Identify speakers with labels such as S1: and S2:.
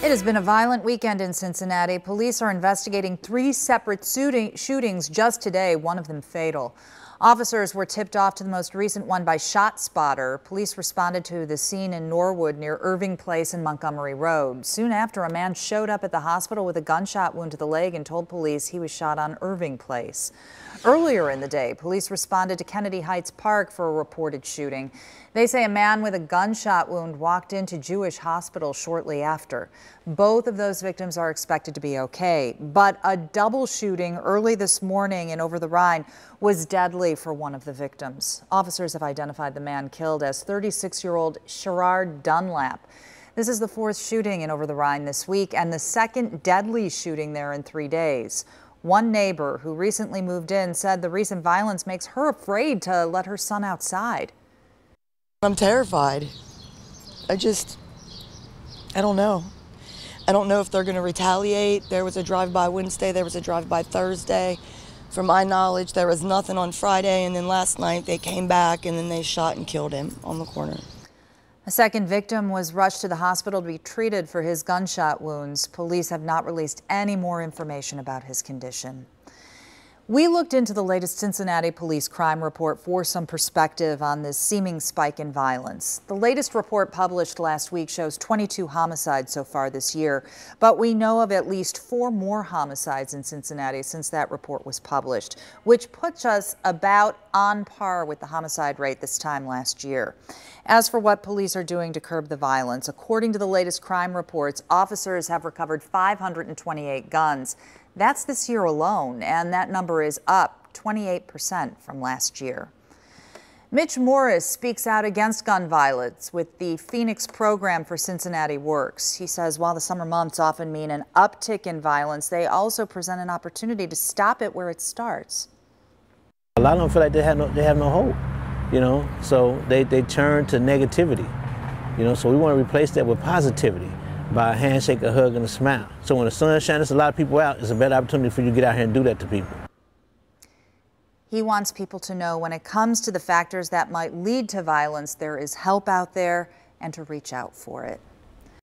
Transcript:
S1: It has been a violent weekend in Cincinnati. Police are investigating 3 separate shootings just today, one of them fatal. Officers were tipped off to the most recent one by ShotSpotter. Police responded to the scene in Norwood near Irving Place and Montgomery Road. Soon after, a man showed up at the hospital with a gunshot wound to the leg and told police he was shot on Irving Place. Earlier in the day, police responded to Kennedy Heights Park for a reported shooting. They say a man with a gunshot wound walked into Jewish Hospital shortly after. Both of those victims are expected to be okay, but a double shooting early this morning in Over-the-Rhine was deadly for one of the victims. Officers have identified the man killed as 36-year-old Sherrard Dunlap. This is the 4th shooting in Over-the-Rhine this week and the 2nd deadly shooting there in 3 days. One neighbor who recently moved in said the recent violence makes her afraid to let her son outside.
S2: I'm terrified. I don't know. I don't know if they're going to retaliate. There was a drive-by Wednesday, there was a drive-by Thursday. From my knowledge, there was nothing on Friday, and then last night they came back and then they shot and killed him on the corner.
S1: A second victim was rushed to the hospital to be treated for his gunshot wounds. Police have not released any more information about his condition. We looked into the latest Cincinnati police crime report for some perspective on this seeming spike in violence. The latest report published last week shows 22 homicides so far this year, but we know of at least 4 more homicides in Cincinnati since that report was published, which puts us about on par with the homicide rate this time last year. As for what police are doing to curb the violence, according to the latest crime reports, officers have recovered 528 guns. That's this year alone, and that number is up 28% from last year. Mitch Morris speaks out against gun violence with the Phoenix program for Cincinnati Works. He says while the summer months often mean an uptick in violence, they also present an opportunity to stop it where it starts.
S3: A lot of them feel like they have no hope, so they turn to negativity, so we want to replace that with positivity by a handshake, a hug, and a smile. So when the sun shines a lot of people out, it's a better opportunity for you to get out here and do that to people.
S1: He wants people to know when it comes to the factors that might lead to violence, there is help out there and to reach out for it.